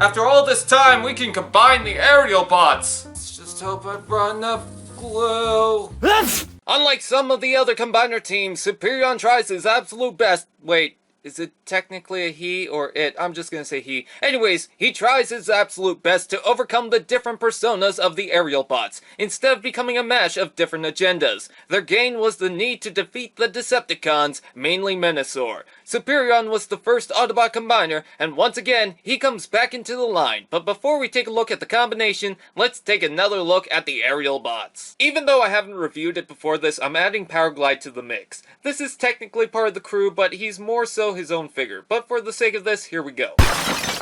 After all this time, we can combine the Aerialbots! Let's just hope I brought enough glue. Unlike some of the other combiner teams, Superion tries his absolute best. Wait, is it technically a he or it? I'm just gonna say he. Anyways, he tries his absolute best to overcome the different personas of the Aerialbots, instead of becoming a mash of different agendas. Their gain was the need to defeat the Decepticons, mainly Menasor. Superion was the first Autobot combiner, and once again, he comes back into the line. But before we take a look at the combination, let's take another look at the Aerialbots. Even though I haven't reviewed it before this, I'm adding Powerglide to the mix. This is technically part of the crew, but he's more so his own figure. But for the sake of this, here we go.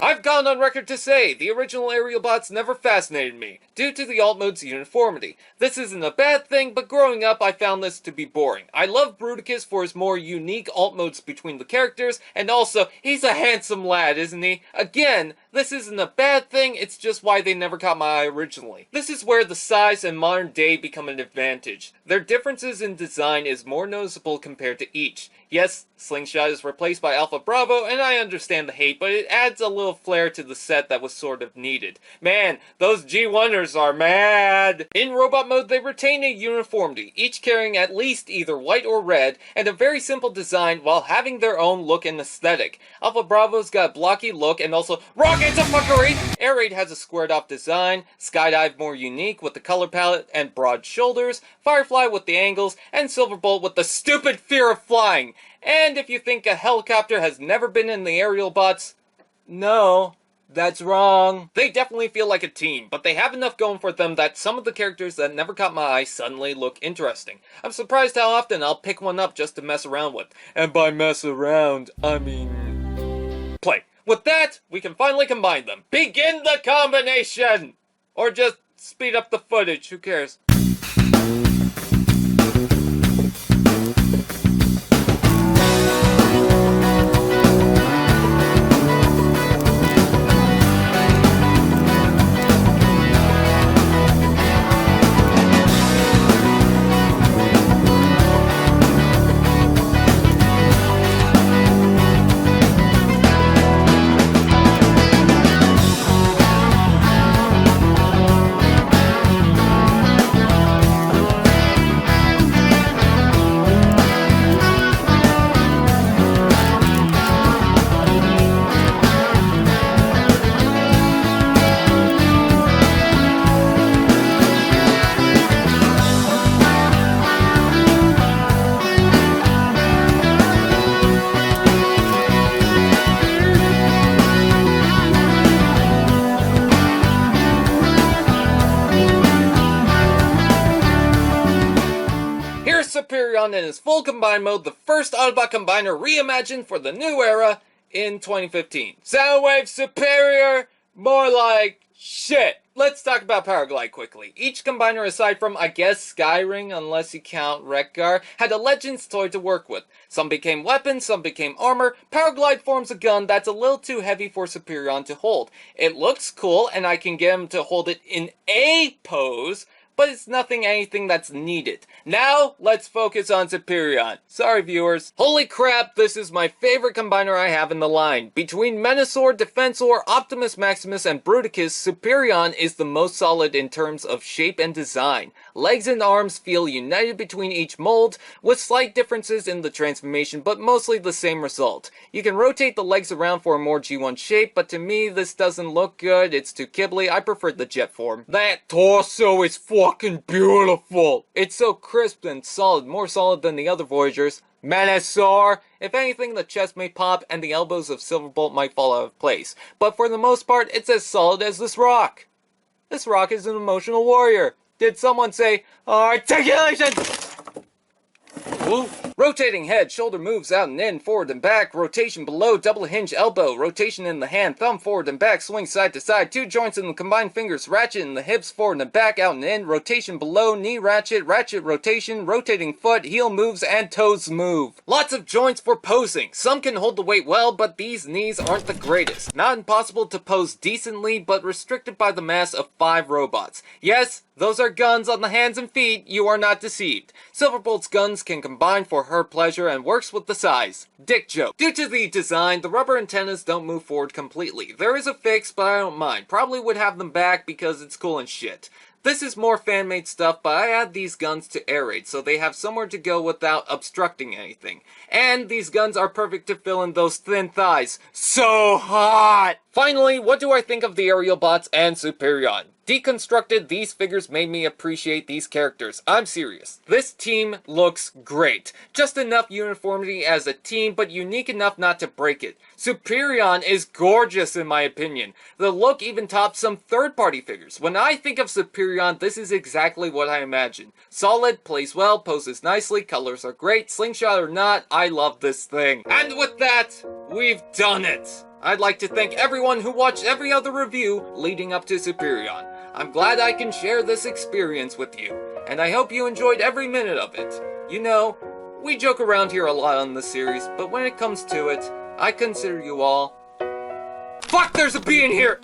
I've gone on record to say, the original Aerialbots never fascinated me, due to the alt mode's uniformity. This isn't a bad thing, but growing up I found this to be boring. I love Bruticus for his more unique alt modes between the characters, and also, he's a handsome lad, isn't he? Again, this isn't a bad thing, it's just why they never caught my eye originally. This is where the size and modern day become an advantage. Their differences in design is more noticeable compared to each. Yes, Slingshot is replaced by Alpha Bravo, and I understand the hate, but it adds a little flair to the set that was sort of needed. Man, those G1ers are mad! In robot mode, they retain a uniformity, each carrying at least either white or red, and a very simple design while having their own look and aesthetic. Alpha Bravo's got a blocky look and also rockets a fuckery! Air Raid has a squared off design, Skydive more unique with the color palette and broad shoulders, Firefly with the angles, and Silverbolt with the stupid fear of flying. And if you think a helicopter has never been in the Aerialbots, no, that's wrong. They definitely feel like a team, but they have enough going for them that some of the characters that never caught my eye suddenly look interesting. I'm surprised how often I'll pick one up just to mess around with. And by mess around, I mean play. With that, we can finally combine them. Begin the combination! Or just speed up the footage, who cares? Superion in his full combined mode, the first Autobot combiner reimagined for the new era in 2015. Soundwave superior, more like shit. Let's talk about Powerglide quickly. Each combiner aside from, I guess, Skyring, unless you count Wreck-Gar, had a Legends toy to work with. Some became weapons, some became armor. Powerglide forms a gun that's a little too heavy for Superion to hold. It looks cool, and I can get him to hold it in a pose, but it's anything that's needed. Now, let's focus on Superion. Sorry, viewers. Holy crap, this is my favorite combiner I have in the line. Between Menasor, Defensor, Optimus Maximus, and Bruticus, Superion is the most solid in terms of shape and design. Legs and arms feel united between each mold, with slight differences in the transformation, but mostly the same result. You can rotate the legs around for a more G1 shape, but to me, this doesn't look good. It's too kibbly. I prefer the jet form. That torso is fucking beautiful. It's so crisp and solid, more solid than the other Voyagers. Menasor! If anything, the chest may pop and the elbows of Silverbolt might fall out of place. But for the most part, it's as solid as this rock. This rock is an emotional warrior. Did someone say, Articulation? Ooh. Rotating head, shoulder moves out and in, forward and back, rotation below, double hinge elbow, rotation in the hand, thumb forward and back, swing side to side, two joints in the combined fingers, ratchet in the hips, forward and back, out and in, rotation below, knee ratchet, ratchet rotation, rotating foot, heel moves, and toes move. Lots of joints for posing. Some can hold the weight well, but these knees aren't the greatest. Not impossible to pose decently, but restricted by the mass of 5 robots. Yes, those are guns on the hands and feet, you are not deceived. Silverbolt's guns can combine for her pleasure and works with the size. Dick joke. Due to the design, the rubber antennas don't move forward completely. There is a fix, but I don't mind. Probably would have them back because it's cool and shit. This is more fan-made stuff, but I add these guns to air raid, so they have somewhere to go without obstructing anything. And these guns are perfect to fill in those thin thighs. So hot! Finally, what do I think of the Aerialbots and Superion? Deconstructed, these figures made me appreciate these characters. I'm serious. This team looks great. Just enough uniformity as a team, but unique enough not to break it. Superion is gorgeous in my opinion. The look even tops some third-party figures. When I think of Superion, this is exactly what I imagine. Solid, plays well, poses nicely, colors are great, slingshot or not, I love this thing. And with that, we've done it! I'd like to thank everyone who watched every other review leading up to Superion. I'm glad I can share this experience with you, and I hope you enjoyed every minute of it. You know, we joke around here a lot on this series, but when it comes to it, I consider you all... Fuck, there's a bee in here!